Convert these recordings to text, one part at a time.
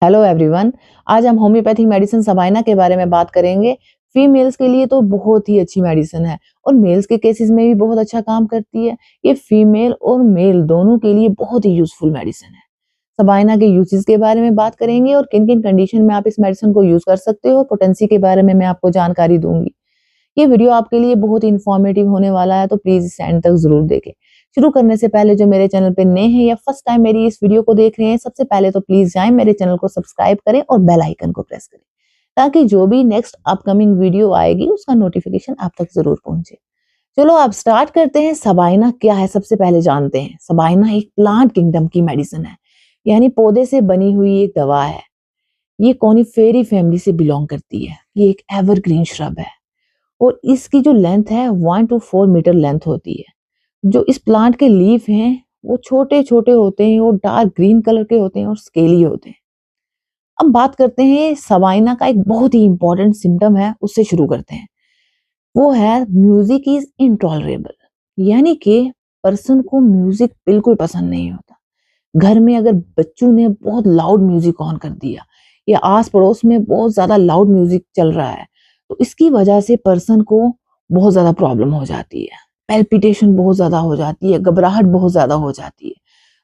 Hello everyone. आज हम homeopathic medicine Sabina के बारे में बात करेंगे। फीमेल्स के लिए तो बहुत ही अच्छी मेडिसिन है और मेल्स के केसेस में भी बहुत अच्छा काम करती है। ये फीमेल और मेल दोनों के लिए बहुत ही यूजफुल मेडिसिन है। सबाइना के यूजेस के बारे में बात करेंगे और किन किन कंडीशन में आप इस मेडिसिन को यूज कर सकते हो। पोटेंसी के बारे में मैं आपको जानकारी दूंगी। ये वीडियो आपके लिए बहुत इंफॉर्मेटिव होने वाला है, तो प्लीज इसे एंड तक जरूर देखें। शुरू करने से पहले जो मेरे चैनल पे नए हैं या फर्स्ट टाइम मेरी इस वीडियो को देख रहे हैं, सबसे पहले तो प्लीज जाएं मेरे चैनल को सब्सक्राइब करें और बेल आइकन को प्रेस करें, ताकि जो भी नेक्स्ट अपकमिंग वीडियो आएगी उसका नोटिफिकेशन आप तक जरूर पहुंचे। चलो आप स्टार्ट करते हैं। सबाइना क्या है सबसे पहले जानते हैं। सबाइना एक प्लांट किंगडम की मेडिसिन है, यानी पौधे से बनी हुई एक दवा है। ये कॉनिफेरी फैमिली से बिलोंग करती है। ये एक एवरग्रीन श्रब है और इसकी जो लेंथ है 1 to 4 मीटर लेंथ होती है। जो इस प्लांट के लीफ हैं वो छोटे छोटे होते हैं और डार्क ग्रीन कलर के होते हैं और स्केली होते हैं। अब बात करते हैं सबाइना का एक बहुत ही इंपॉर्टेंट सिम्टम है, उससे शुरू करते हैं। वो है म्यूजिक इज इनटॉलरेबल, यानी कि पर्सन को म्यूजिक बिल्कुल पसंद नहीं होता। घर में अगर बच्चों ने बहुत लाउड म्यूजिक ऑन कर दिया या आस पड़ोस में बहुत ज्यादा लाउड म्यूजिक चल रहा है, तो इसकी वजह से पर्सन को बहुत ज्यादा प्रॉब्लम हो जाती है। पैल्पिटेशन बहुत ज्यादा हो जाती है, घबराहट बहुत ज्यादा हो जाती है।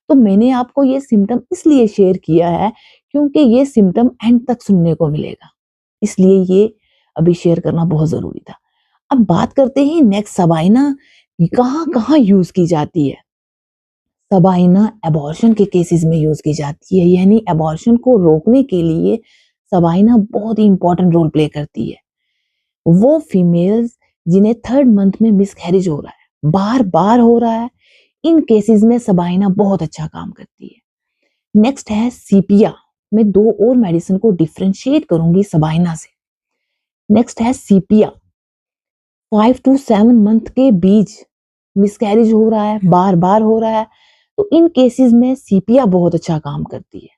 तो मैंने आपको ये सिम्टम इसलिए शेयर किया है क्योंकि ये सिम्टम एंड तक सुनने को मिलेगा, इसलिए ये अभी शेयर करना बहुत जरूरी था। अब बात करते हैं नेक्स्ट सबाइना कहाँ कहाँ यूज की जाती है। सबाइना एबॉर्शन के केसेस में यूज की जाती है, यानी एबॉर्शन को रोकने के लिए सबाइना बहुत ही इंपॉर्टेंट रोल प्ले करती है। वो फीमेल्स जिन्हें थर्ड मंथ में मिसकैरेज हो रहा है, बार बार हो रहा है, इन केसेस में सबाइना बहुत अच्छा काम करती है। नेक्स्ट है सीपिया। मैं दो और मेडिसिन को डिफरेंशिएट करूंगी सबाइना से। नेक्स्ट है सीपिया। 5 to 7 मंथ के बीच मिसकैरेज हो रहा है, बार बार हो रहा है, तो इन केसेस में सीपिया बहुत अच्छा काम करती है।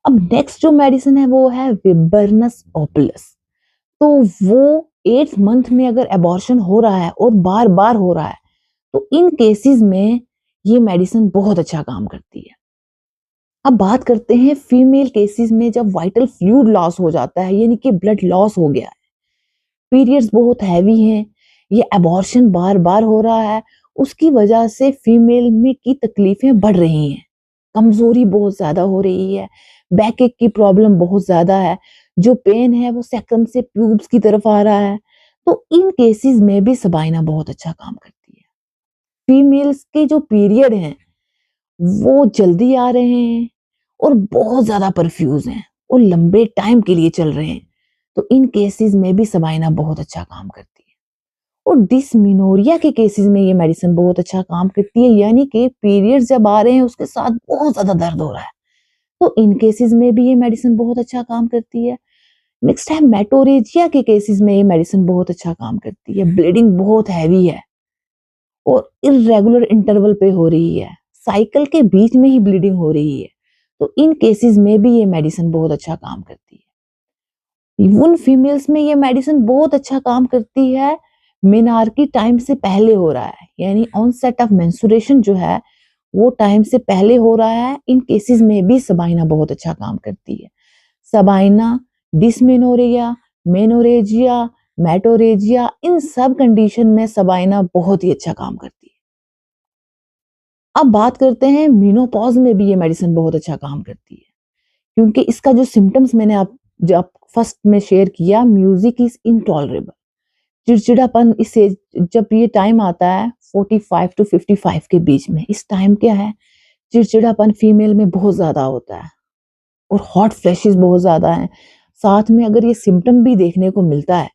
अब नेक्स्ट जो मेडिसिन है वो है विबर्नस ओपुलस। तो वो 8th मंथ में अगर एबॉर्शन हो रहा है और बार बार हो रहा है, तो इन केसेस में ये मेडिसिन बहुत अच्छा काम करती है। अब बात करते हैं फीमेल केसेस में जब वाइटल फ्लूइड लॉस हो जाता है, यानी कि ब्लड लॉस हो गया है, पीरियड्स बहुत हैवी हैं, ये एबॉर्शन बार बार हो रहा है, उसकी वजह से फीमेल में की तकलीफें बढ़ रही हैं, कमजोरी बहुत ज्यादा हो रही है, बैक एक की प्रॉब्लम बहुत ज्यादा है, जो पेन है वो सेक्रम से प्यूब्स की तरफ आ रहा है, तो इन केसेस में भी सबाइना बहुत अच्छा काम करती है। फीमेल्स के जो पीरियड हैं वो जल्दी आ रहे हैं और बहुत ज्यादा परफ्यूज हैं और लंबे टाइम के लिए चल रहे हैं, तो इन केसेस में भी सबाइना बहुत अच्छा काम करती है। और डिसमिनोरिया के केसेस में ये मेडिसिन बहुत अच्छा काम करती है, यानी कि पीरियड्स जब आ रहे हैं उसके साथ बहुत ज्यादा दर्द हो रहा है, तो इन केसेस में भी ये मेडिसिन बहुत अच्छा काम करती है। नेक्स्ट है मेटोरेजिया के केसेस में ये मेडिसिन बहुत अच्छा काम करती है। ब्लीडिंग बहुत हैवी है और इरेगुलर इंटरवल पे हो रही है, साइकिल के बीच में ही ब्लीडिंग हो रही है, तो इन केसेस में भी ये मेडिसिन बहुत अच्छा काम करती है। उन फीमेल्स में ये मेडिसिन बहुत अच्छा काम करती है मेनार्की टाइम से पहले हो रहा है, यानी ऑनसेट ऑफ मेंस्ट्रुएशन जो है वो टाइम से पहले हो रहा है, इन केसेस में भी सबाइना बहुत अच्छा काम करती है। सबाइना डिसमेनोरिया, मेनोरेजिया, मेटोरेजिया, इन सब कंडीशन में सबाइना बहुत ही अच्छा काम करती है। अब बात करते हैं मेनोपॉज में भी ये मेडिसिन बहुत अच्छा काम करती है, क्योंकि इसका जो सिम्टम्स मैंने आप जो आप फर्स्ट में शेयर किया, म्यूजिक इज इनटॉलरेबल, चिड़चिड़ापन, इससे जब ये टाइम आता है 45 to 55 के बीच में, इस टाइम क्या है, चिड़चिड़ापन फीमेल में बहुत ज्यादा होता है और हॉट फ्लैशेस बहुत ज्यादा हैं। साथ में अगर ये सिम्टम भी देखने को मिलता है,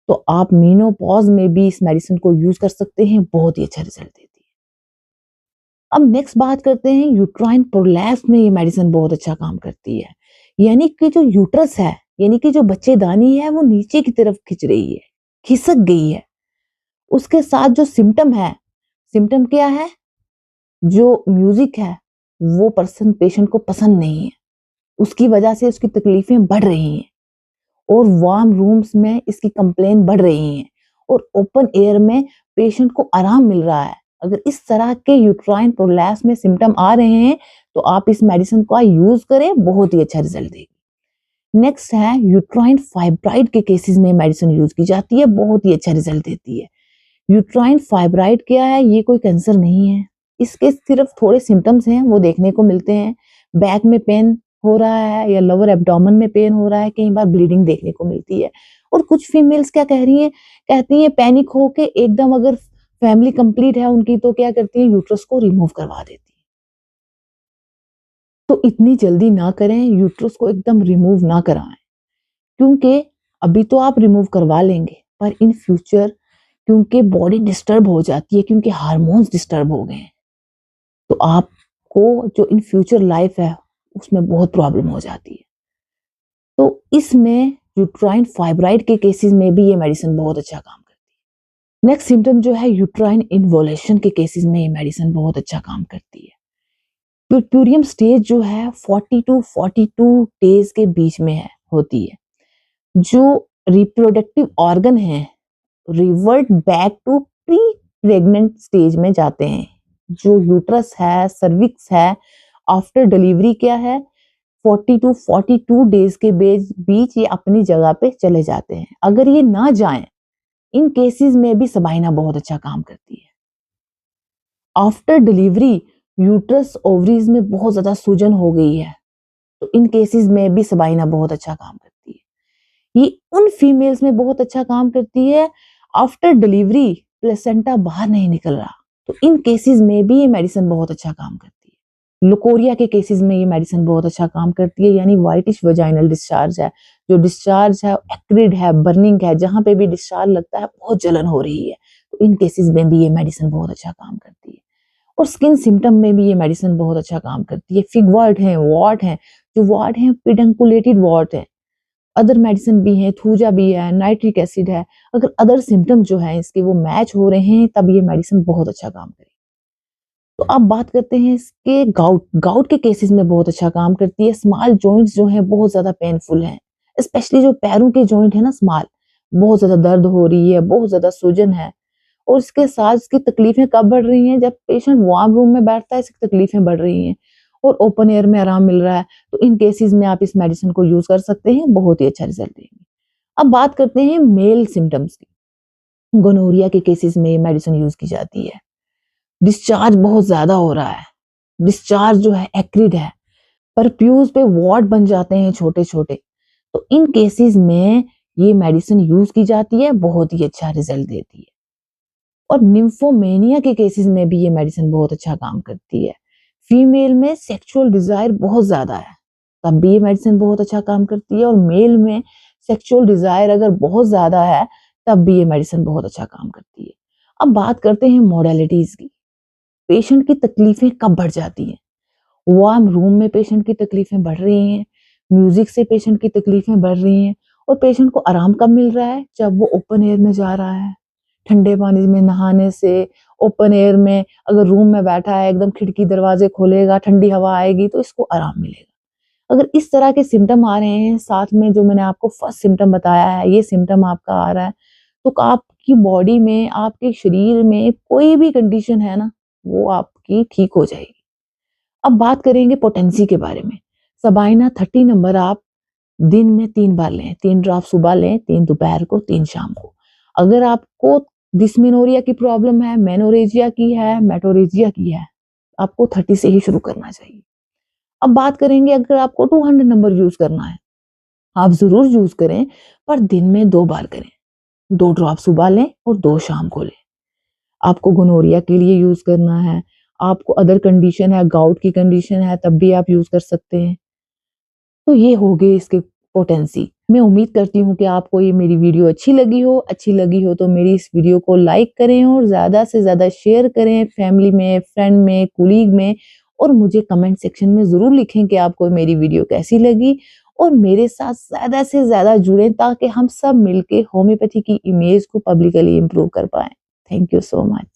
तो आप मेनोपॉज में भी इस मेडिसिन को यूज कर सकते हैं, बहुत ही अच्छा रिजल्ट देती है। अब नेक्स्ट बात करते हैं यूट्राइन प्रोलैप्स में ये मेडिसिन बहुत अच्छा काम करती है, यानी कि जो यूट्रस है, यानी कि जो बच्चेदानी है वो नीचे की तरफ खिंच रही है, खिसक गई है। उसके साथ जो सिम्टम है, सिम्टम क्या है, जो म्यूजिक है वो पर्सन पेशेंट को पसंद नहीं है, उसकी वजह से उसकी तकलीफें बढ़ रही हैं और वार्म रूम्स में इसकी कंप्लेन बढ़ रही हैं और ओपन एयर में पेशेंट को आराम मिल रहा है। अगर इस तरह के यूट्राइन प्रोलैप्स में सिम्टम आ रहे हैं, तो आप इस मेडिसिन का यूज करें, बहुत ही अच्छा रिजल्ट देगी। नेक्स्ट है यूट्राइन फाइब्राइड के केसेस में मेडिसिन यूज की जाती है, बहुत ही अच्छा रिजल्ट देती है। यूट्राइन फाइब्राइड क्या है? ये कोई कैंसर नहीं है। इसके सिर्फ थोड़े सिम्टम्स हैं वो देखने को मिलते हैं। बैक में पेन हो रहा है या लोअर एब्डोमेन में पेन हो रहा है, कई बार ब्लीडिंग देखने को मिलती है। और कुछ फीमेल्स क्या कह रही हैं, कहती हैं पैनिक होके एकदम, अगर फैमिली कंप्लीट है उनकी तो क्या करती हैं, यूट्रस को रिमूव करवा देती हैं। तो इतनी जल्दी ना करें, यूट्रस को एकदम रिमूव ना कराएं, क्योंकि अभी तो आप रिमूव करवा लेंगे पर इन फ्यूचर क्योंकि बॉडी डिस्टर्ब हो जाती है, क्योंकि हार्मोन्स डिस्टर्ब हो गए हैं, तो आपको जो इन फ्यूचर लाइफ है उसमें बहुत प्रॉब्लम हो जाती है। तो इसमें यूट्राइन फाइब्राइड के केसेस में भी ये मेडिसिन बहुत अच्छा काम करती है। नेक्स्ट सिम्टम जो है यूट्राइन इन्वोल्यूशन के केसेस में ये मेडिसिन बहुत अच्छा काम करती है। प्यूरियम स्टेज जो है 40 टू 42 डेज के बीच में होती है। जो रिप्रोडक्टिव ऑर्गन है revert back to pre pregnant stage में जाते हैं। जो यूट्रस है, सर्विक्स है, आफ्टर डिलीवरी क्या है, 40 टू 42 डेज के बीच ये अपनी जगह पे चले जाते हैं। अगर ये ना जाएं, इन केसेस में भी सबाइना बहुत अच्छा काम करती है। आफ्टर डिलीवरी यूट्रस ओवरीज में बहुत ज्यादा सूजन हो गई है, तो इन केसेस में भी सबाइना बहुत अच्छा काम करती है। ये उन फीमेल्स में बहुत अच्छा काम करती है आफ्टर डिलीवरी प्लेसेंटा बाहर नहीं निकल रहा, तो इन केसेस में भी ये मेडिसिन बहुत अच्छा काम करती है। लुकोरिया के केसेस में ये मेडिसिन बहुत अच्छा काम करती है, यानी व्हाइटिश वजाइनल डिस्चार्ज है, जो डिस्चार्ज है एक्रिड है, बर्निंग है, जहां पे भी डिस्चार्ज लगता है बहुत जलन हो रही है, तो इन केसेस में भी ये मेडिसिन बहुत अच्छा काम करती है। और स्किन सिम्टम में भी ये मेडिसिन बहुत अच्छा काम करती है। फिगवर्ट है, वॉट है, जो वॉट है पिडंकुलेटेड वॉट है, अदर मेडिसिन भी है, थूजा भी है, नाइट्रिक एसिड है। अगर अदर सिम्टम जो है इसके वो मैच हो रहे हैं तब ये मेडिसिन बहुत अच्छा काम करेगी। तो अब बात करते हैं इसके गाउट के केसेस में बहुत अच्छा काम करती है। स्मॉल जॉइंट्स जो है बहुत ज्यादा पेनफुल हैं, स्पेशली जो पैरों के जॉइंट है ना स्मॉल, बहुत ज्यादा दर्द हो रही है, बहुत ज्यादा सूजन है। और इसके साथ इसकी तकलीफें कब बढ़ रही हैं, जब पेशेंट वार्म रूम में बैठता है इसकी तकलीफें बढ़ रही हैं और ओपन एयर में आराम मिल रहा है, तो इन केसेस में आप इस मेडिसिन को यूज कर सकते हैं, बहुत ही अच्छा रिजल्ट देंगे। अब बात करते हैं मेल सिम्टम्स की। गोनोरिया के केसेस में ये मेडिसिन यूज की जाती है। डिस्चार्ज बहुत ज्यादा हो रहा है, डिस्चार्ज जो है एक्रिड है, परफ्यूज पे वॉट बन जाते हैं छोटे छोटे, तो इन केसेस में ये मेडिसिन यूज की जाती है, बहुत ही अच्छा रिजल्ट देती है। और निम्फोमेनिया के केसेस में भी ये मेडिसिन बहुत अच्छा काम करती है। फीमेल में सेक्सुअल डिजायर बहुत ज्यादा है तब भी ये मेडिसिन बहुत अच्छा काम करती है, और मेल में सेक्सुअल डिजायर अगर बहुत ज्यादा है तब भी ये मेडिसिन बहुत अच्छा काम करती है। अब बात करते हैं मॉडलिटीज की। पेशेंट की तकलीफें कब बढ़ जाती हैं? वार्म रूम में पेशेंट की तकलीफें बढ़ रही हैं, म्यूजिक से पेशेंट की तकलीफें बढ़ रही हैं, और पेशेंट को आराम कब मिल रहा है? जब वो ओपन एयर में जा रहा है, ठंडे पानी में नहाने से, ओपन एयर में अगर रूम में बैठा है एकदम खिड़की दरवाजे खोलेगा, ठंडी हवा आएगी तो इसको आराम मिलेगा। अगर इस तरह के सिम्टम आ रहे हैं, साथ में जो मैंने आपको फर्स्ट सिम्टम बताया है ये सिम्टम आपका आ रहा है, तो आपकी बॉडी में, आपके शरीर में कोई भी कंडीशन है ना, वो आपकी ठीक हो जाएगी। अब बात करेंगे पोटेंसी के बारे में। सबाइना 30 नंबर आप दिन में 3 बार लें, 3 ड्रॉप सुबह लें, 3 दोपहर को, 3 शाम को। अगर आपको डिस्मेनोरिया की प्रॉब्लम है, मेनोरेजिया की है, मेटोरेजिया की है, आपको 30 से ही शुरू करना चाहिए। अब बात करेंगे अगर आपको 200 नंबर यूज करना है, आप जरूर यूज करें, पर दिन में 2 बार करें। 2 ड्रॉप सुबह लें और 2 शाम को लें। आपको गोनोरिया के लिए यूज करना है, आपको अदर कंडीशन है, गाउट की कंडीशन है, तब भी आप यूज कर सकते हैं। तो ये हो गए इसके पोटेंसी। मैं उम्मीद करती हूँ कि आपको ये मेरी वीडियो अच्छी लगी हो। अच्छी लगी हो तो मेरी इस वीडियो को लाइक करें और ज़्यादा से ज़्यादा शेयर करें फैमिली में, फ्रेंड में, कुलीग में, और मुझे कमेंट सेक्शन में ज़रूर लिखें कि आपको मेरी वीडियो कैसी लगी, और मेरे साथ ज़्यादा से ज़्यादा जुड़ें ताकि हम सब मिलके होम्योपैथी की इमेज को पब्लिकली इम्प्रूव कर पाएँ। Thank you so much.